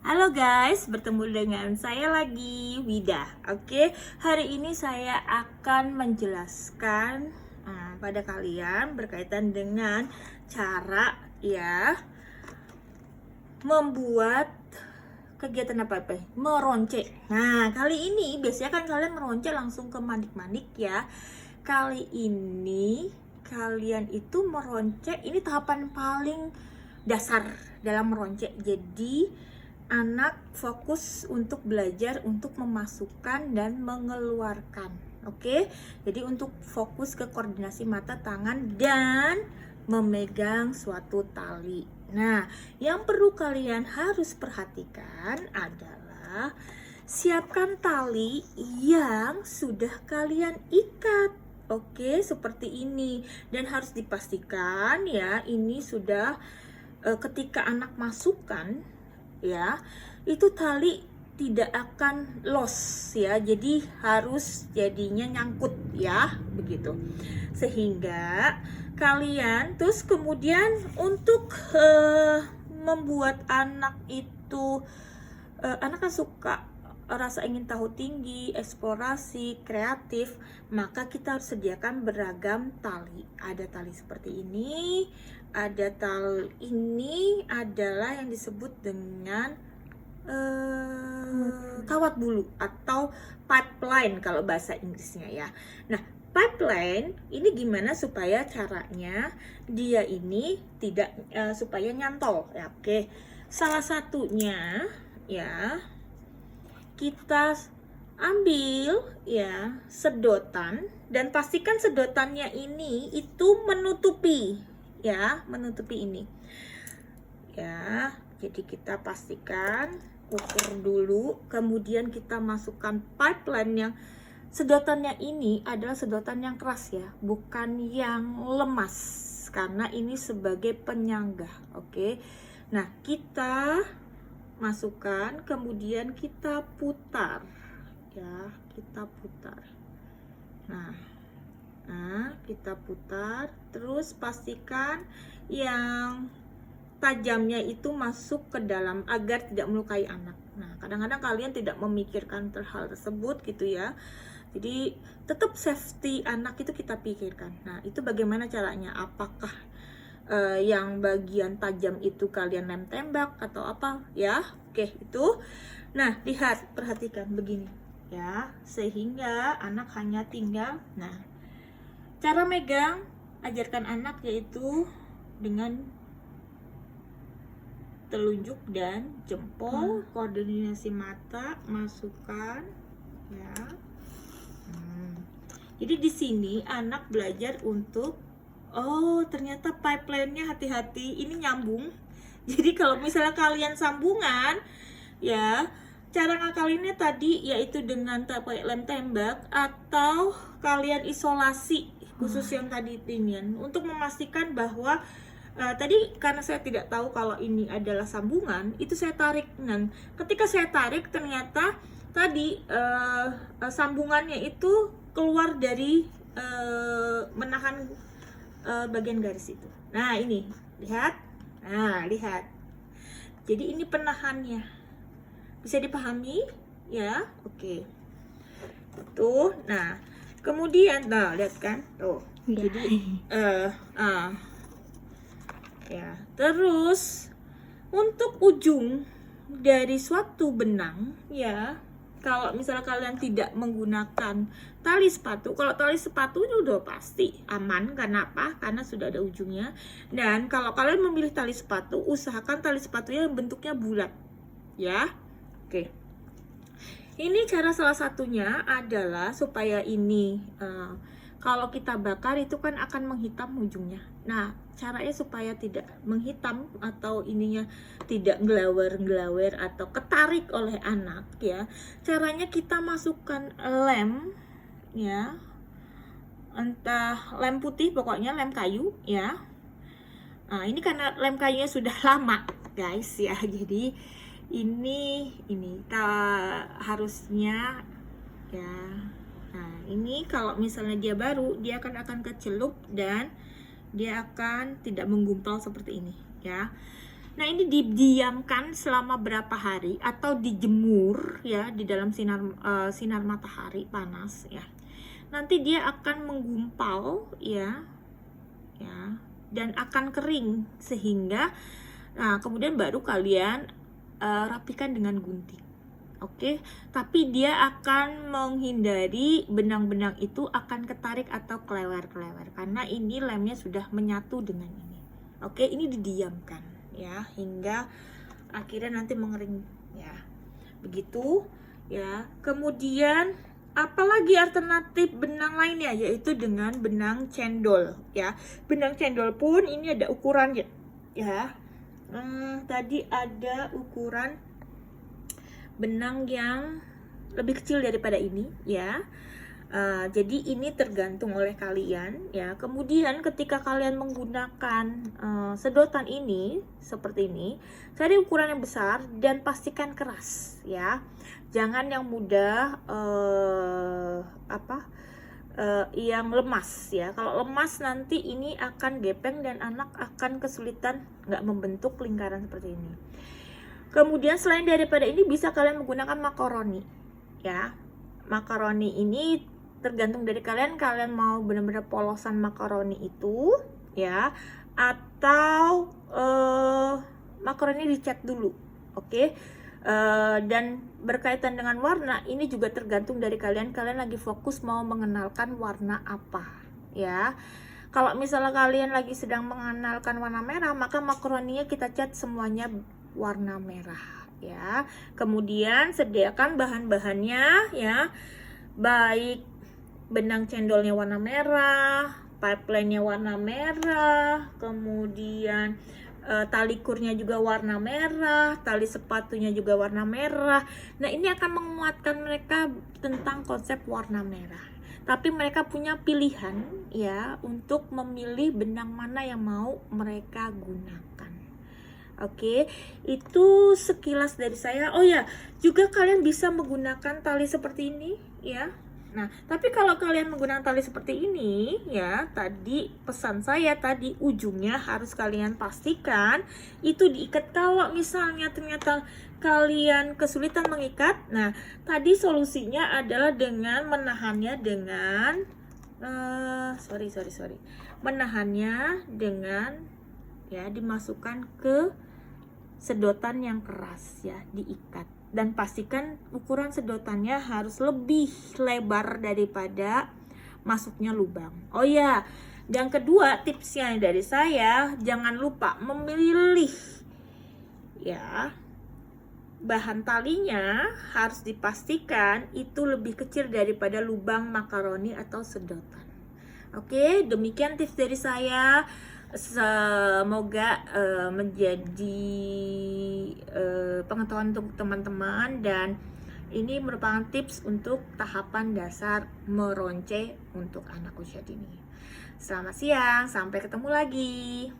Halo guys, bertemu dengan saya lagi, Wida. Oke, hari ini saya akan menjelaskan pada kalian berkaitan dengan cara membuat kegiatan apa meronce. Nah, kali ini biasanya kan kalian meronce langsung ke manik-manik ya. Kali ini kalian itu meronce, ini tahapan paling dasar dalam meronce. Jadi anak fokus untuk belajar untuk memasukkan dan mengeluarkan. Oke, jadi untuk fokus ke koordinasi mata, tangan, dan memegang suatu tali. Nah, yang perlu kalian harus perhatikan adalah siapkan tali yang sudah kalian ikat. Oke, seperti ini. Dan harus dipastikan ya, ini sudah ketika anak masukkan ya, itu tali tidak akan loss ya, jadi harus jadinya nyangkut ya, begitu. Sehingga kalian terus kemudian untuk membuat anak itu anak kan suka rasa ingin tahu tinggi, eksplorasi, kreatif, maka kita harus sediakan beragam tali. Ada tali seperti ini, ada tali ini adalah yang disebut dengan kawat bulu atau pipeline kalau bahasa Inggrisnya ya. Nah, pipeline ini gimana supaya caranya dia ini tidak supaya nyantol ya. Oke, salah satunya ya, kita ambil ya sedotan dan pastikan sedotannya ini itu menutupi ya, menutupi ini ya. Jadi kita pastikan, ukur dulu, kemudian kita masukkan pipeline yang sedotannya ini adalah sedotan yang keras ya, bukan yang lemas, karena ini sebagai penyangga. Oke, nah kita masukkan, kemudian kita putar ya, kita putar. Nah, kita putar, terus pastikan yang tajamnya itu masuk ke dalam agar tidak melukai anak. Nah, kadang-kadang kalian tidak memikirkan hal tersebut gitu ya. Jadi tetap safety anak itu kita pikirkan. Nah, itu bagaimana caranya? Apakah yang bagian tajam itu kalian lem tembak atau apa ya? Oke, itu. Nah, lihat, perhatikan begini ya, sehingga anak hanya tinggal. Nah, cara megang, ajarkan anak yaitu dengan telunjuk dan jempol, koordinasi mata, masukkan ya. Jadi di sini anak belajar untuk ternyata pipeline-nya, hati-hati ini nyambung. Jadi kalau misalnya kalian sambungan ya, cara ngakalinnya tadi yaitu dengan lem tembak atau kalian isolasi khusus yang tadi ingin untuk memastikan bahwa tadi karena saya tidak tahu kalau ini adalah sambungan, itu saya tarik. Dan ketika saya tarik ternyata tadi sambungannya itu keluar dari menahan bagian garis itu. Nah, ini lihat. Nah, lihat. Jadi ini penahannya. Bisa dipahami ya? Oke. Tuh. Nah, kemudian lihat kan? Tuh. Ya. Jadi ya, terus untuk ujung dari suatu benang ya, kalau misalnya kalian tidak menggunakan tali sepatu, kalau tali sepatu ini udah pasti aman. Karena apa? Karena sudah ada ujungnya. Dan kalau kalian memilih tali sepatu, usahakan tali sepatunya bentuknya bulat ya. Oke, ini cara salah satunya adalah supaya ini kalau kita bakar itu kan akan menghitam ujungnya. Nah, caranya supaya tidak menghitam atau ininya tidak ngelawer-ngelawer atau ketarik oleh anak ya, caranya kita masukkan lem ya, entah lem putih, pokoknya lem kayu ya. Nah, ini karena lem kayunya sudah lama guys ya, jadi ini harusnya ya. Nah, ini kalau misalnya dia baru, dia akan kecelup dan dia akan tidak menggumpal seperti ini ya. Nah, ini didiamkan selama berapa hari atau dijemur ya di dalam sinar matahari panas ya. Nanti dia akan menggumpal ya dan akan kering sehingga kemudian baru kalian rapikan dengan gunting. Oke, tapi dia akan menghindari benang-benang itu akan ketarik atau kelewer-kelewer karena ini lemnya sudah menyatu dengan ini. Oke, ini didiamkan ya hingga akhirnya nanti mengering ya. Begitu ya. Kemudian apalagi alternatif benang lainnya, yaitu dengan benang cendol ya. Benang cendol pun ini ada ukuran ya. Tadi ada ukuran benang yang lebih kecil daripada ini ya. Jadi ini tergantung oleh kalian ya. Kemudian ketika kalian menggunakan sedotan ini seperti ini, cari ukuran yang besar dan pastikan keras ya. Jangan yang mudah yang lemas ya. Kalau lemas nanti ini akan gepeng dan anak akan kesulitan nggak membentuk lingkaran seperti ini. Kemudian selain daripada ini bisa kalian menggunakan makaroni ya. Makaroni ini tergantung dari kalian mau benar-benar polosan makaroni itu ya, atau makaroni dicat dulu. Oke. Dan berkaitan dengan warna ini juga tergantung dari kalian lagi fokus mau mengenalkan warna apa ya. Kalau misalnya kalian lagi sedang mengenalkan warna merah, maka makaroninya kita cat semuanya warna merah ya. Kemudian sediakan bahan-bahannya ya, baik benang cendolnya warna merah, pipeline-nya warna merah, kemudian tali kurnya juga warna merah, tali sepatunya juga warna merah. Nah, ini akan menguatkan mereka tentang konsep warna merah. Tapi mereka punya pilihan ya untuk memilih benang mana yang mau mereka gunakan. Oke, itu sekilas dari saya. Oh ya, juga kalian bisa menggunakan tali seperti ini ya. Nah, tapi kalau kalian menggunakan tali seperti ini ya, tadi pesan saya tadi ujungnya harus kalian pastikan itu diikat. Kalau misalnya ternyata kalian kesulitan mengikat, nah tadi solusinya adalah dengan menahannya dengan menahannya dengan ya dimasukkan ke sedotan yang keras ya, diikat. Dan pastikan ukuran sedotannya harus lebih lebar daripada masuknya lubang. Oh ya, yang kedua tipsnya dari saya, jangan lupa memilih ya, bahan talinya harus dipastikan itu lebih kecil daripada lubang makaroni atau sedotan. Oke, demikian tips dari saya. Semoga menjadi pengetahuan untuk teman-teman, dan ini merupakan tips untuk tahapan dasar meronce untuk anak usia dini. Selamat siang, sampai ketemu lagi.